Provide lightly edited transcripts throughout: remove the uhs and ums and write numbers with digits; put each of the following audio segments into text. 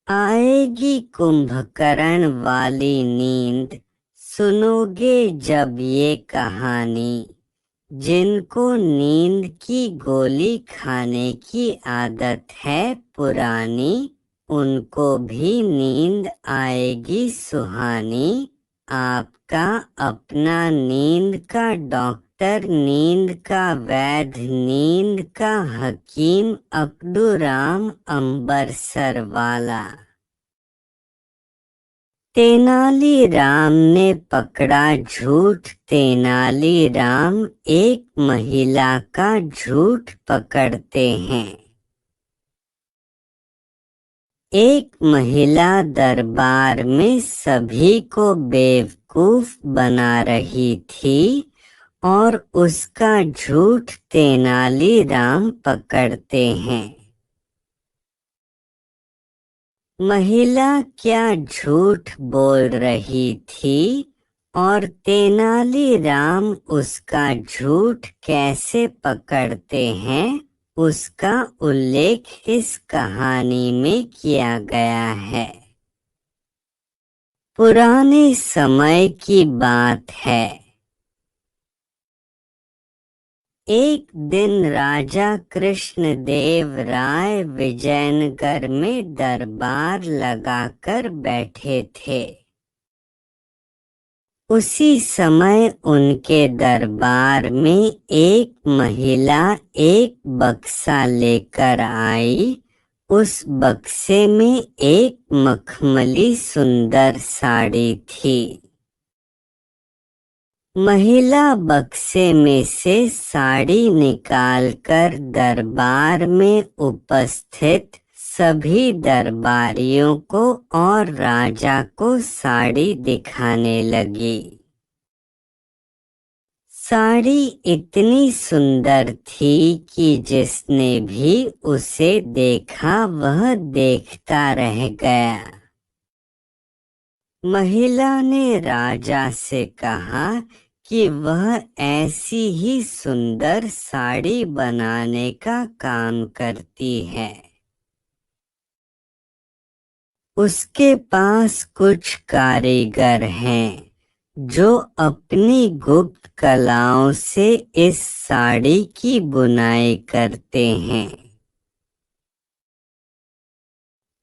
आएगी कुंभकर्ण वाली नींद, सुनोगे जब ये कहानी। जिनको नींद की गोली खाने की आदत है पुरानी, उनको भी नींद आएगी सुहानी। आपका अपना नींद का डॉक्टर, नींद का वैद्य, नींद का हकीम अब्दुर्राम अंबरसर वाला। तेनालीराम ने पकड़ा झूठ। तेनालीराम एक महिला का झूठ पकड़ते हैं। एक महिला दरबार में सभी को बेवकूफ बना रही थी और उसका झूठ तेनालीराम पकड़ते हैं। महिला क्या झूठ बोल रही थी और तेनालीराम उसका झूठ कैसे पकड़ते हैं, उसका उल्लेख इस कहानी में किया गया है। पुराने समय की बात है। एक दिन राजा कृष्णदेव राय विजयनगर में दरबार लगाकर बैठे थे। उसी समय उनके दरबार में एक महिला एक बक्सा लेकर आई। उस बक्से में एक मखमली सुंदर साड़ी थी। महिला बक्से में से साड़ी निकालकर दरबार में उपस्थित सभी दरबारियों को और राजा को साड़ी दिखाने लगी। साड़ी इतनी सुंदर थी कि जिसने भी उसे देखा वह देखता रह गया। महिला ने राजा से कहा कि वह ऐसी ही सुंदर साड़ी बनाने का काम करती है। उसके पास कुछ कारीगर हैं जो अपनी गुप्त कलाओं से इस साड़ी की बुनाई करते हैं।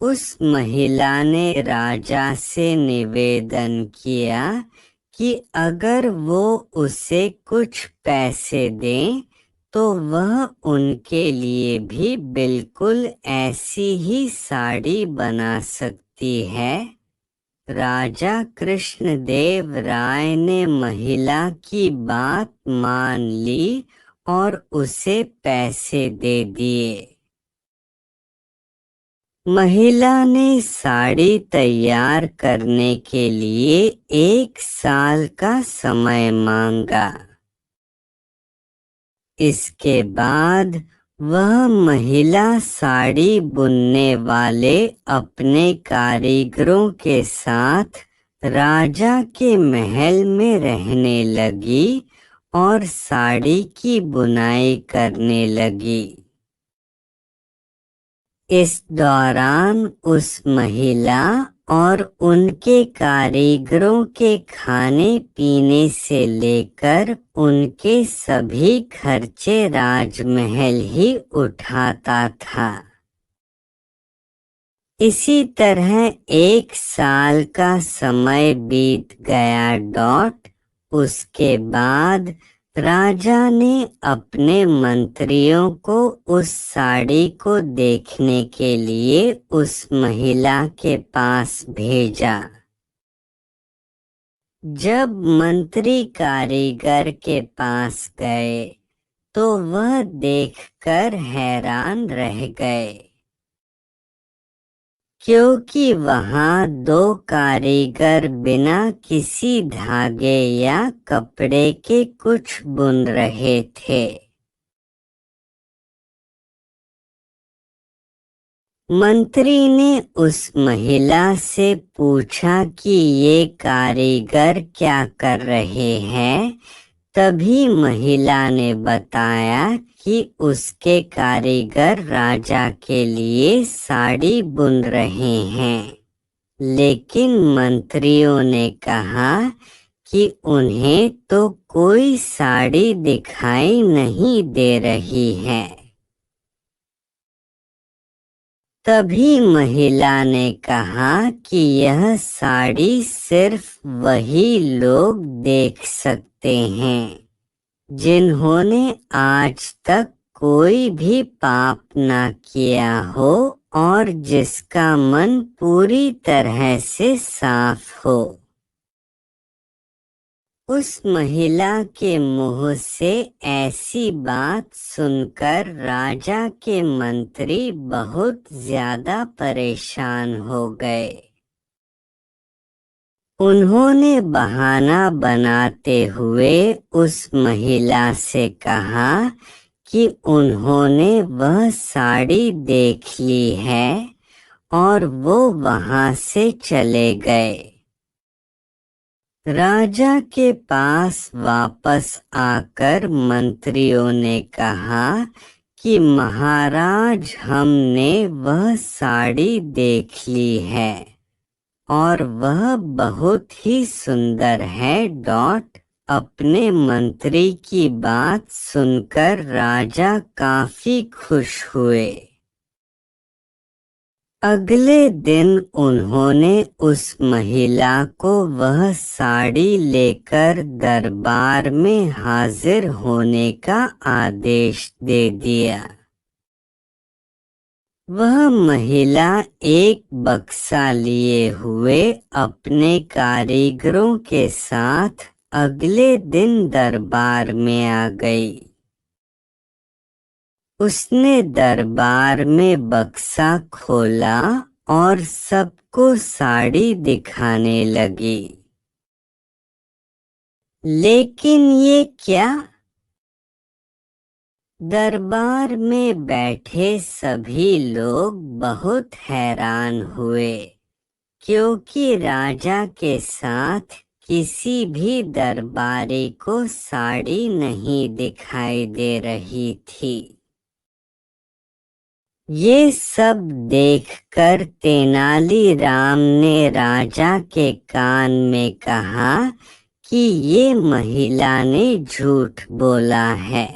उस महिला ने राजा से निवेदन किया कि अगर वो उसे कुछ पैसे दें तो वह उनके लिए भी बिल्कुल ऐसी ही साड़ी बना सकती है। राजा कृष्णदेव राय ने महिला की बात मान ली और उसे पैसे दे दिए। महिला ने साड़ी तैयार करने के लिए 1 साल का समय मांगा। इसके बाद वह महिला साड़ी बुनने वाले अपने कारीगरों के साथ राजा के महल में रहने लगी और साड़ी की बुनाई करने लगी। इस दौरान उस महिला और उनके कारीगरों के खाने पीने से लेकर उनके सभी खर्चे राजमहल ही उठाता था। इसी तरह 1 साल का समय बीत गया। उसके बाद राजा ने अपने मंत्रियों को उस साड़ी को देखने के लिए उस महिला के पास भेजा। जब मंत्री कारीगर के पास गए तो वह देखकर हैरान रह गए, क्योंकि वहां 2 कारीगर बिना किसी धागे या कपड़े के कुछ बुन रहे थे। मंत्री ने उस महिला से पूछा कि ये कारीगर क्या कर रहे हैं, तभी महिला ने बताया कि उसके कारीगर राजा के लिए साड़ी बुन रहे हैं, लेकिन मंत्रियों ने कहा कि उन्हें तो कोई साड़ी दिखाई नहीं दे रही है। तभी महिला ने कहा कि यह साड़ी सिर्फ वही लोग देख सकते हैं जिन्होंने आज तक कोई भी पाप ना किया हो और जिसका मन पूरी तरह से साफ हो। उस महिला के मुंह से ऐसी बात सुनकर राजा के मंत्री बहुत ज्यादा परेशान हो गए। उन्होंने बहाना बनाते हुए उस महिला से कहा कि उन्होंने वह साड़ी देख ली है और वो वहां से चले गए। राजा के पास वापस आकर मंत्रियों ने कहा कि महाराज, हमने वह साड़ी देख ली है और वह बहुत ही सुंदर है। अपने मंत्री की बात सुनकर राजा काफी खुश हुए। अगले दिन उन्होंने उस महिला को वह साड़ी लेकर दरबार में हाजिर होने का आदेश दे दिया। वह महिला एक बक्सा लिए हुए अपने कारीगरों के साथ अगले दिन दरबार में आ गई। उसने दरबार में बक्सा खोला और सबको साड़ी दिखाने लगी। लेकिन ये क्या? दरबार में बैठे सभी लोग बहुत हैरान हुए, क्योंकि राजा के साथ किसी भी दरबारी को साड़ी नहीं दिखाई दे रही थी। ये सब देखकर तेनालीराम ने राजा के कान में कहा कि ये महिला ने झूठ बोला है।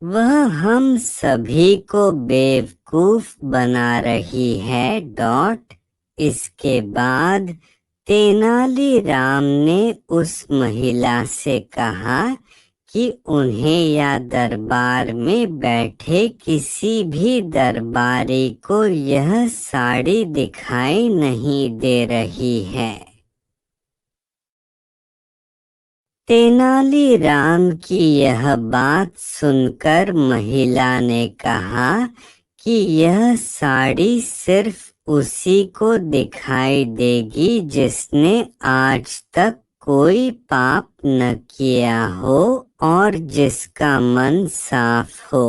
वह हम सभी को बेवकूफ बना रही है। इसके बाद तेनालीराम ने उस महिला से कहा कि उन्हें या दरबार में बैठे किसी भी दरबारी को यह साड़ी दिखाई नहीं दे रही है। तेनालीराम की यह बात सुनकर महिला ने कहा कि यह साड़ी सिर्फ उसी को दिखाई देगी जिसने आज तक कोई पाप न किया हो और जिसका मन साफ हो।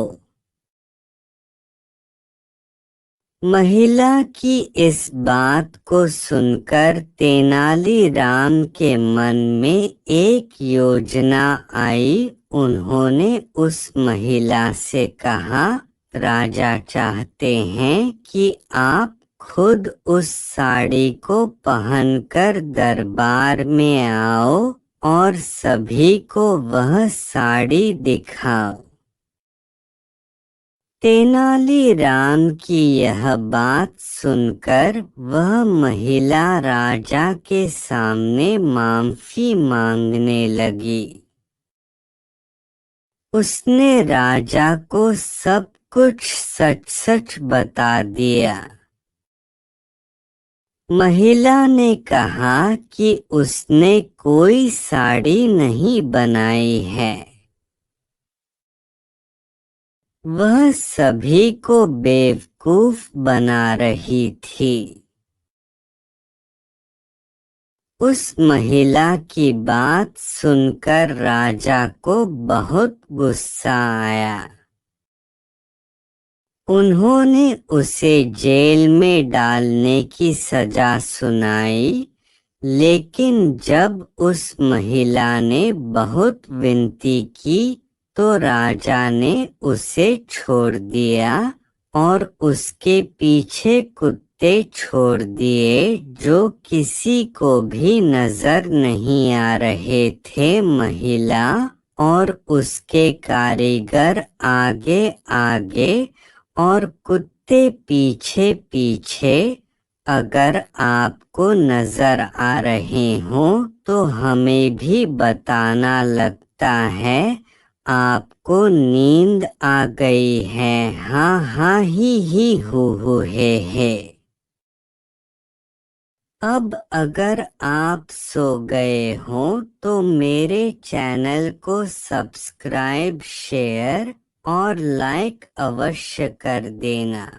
महिला की इस बात को सुनकर तेनालीराम के मन में एक योजना आई। उन्होंने उस महिला से कहा, राजा चाहते हैं कि आप खुद उस साड़ी को पहनकर दरबार में आओ और सभी को वह साड़ी दिखाओ। तेनालीराम की यह बात सुनकर वह महिला राजा के सामने माफी मांगने लगी। उसने राजा को सब कुछ सच सच बता दिया। महिला ने कहा कि उसने कोई साड़ी नहीं बनाई है। वह सभी को बेवकूफ बना रही थी। उस महिला की बात सुनकर राजा को बहुत गुस्सा आया। उन्होंने उसे जेल में डालने की सजा सुनाई, लेकिन जब उस महिला ने बहुत विनती की तो राजा ने उसे छोड़ दिया और उसके पीछे कुत्ते छोड़ दिए जो किसी को भी नजर नहीं आ रहे थे। महिला और उसके कारीगर आगे आगे और कुत्ते पीछे पीछे। अगर आपको नजर आ रहे हो तो हमें भी बताना। लगता है आपको नींद आ गई है। हाँ हाँ ही हु हे। अब अगर आप सो गए हो तो मेरे चैनल को सब्सक्राइब, शेयर और लाइक अवश्य कर देना।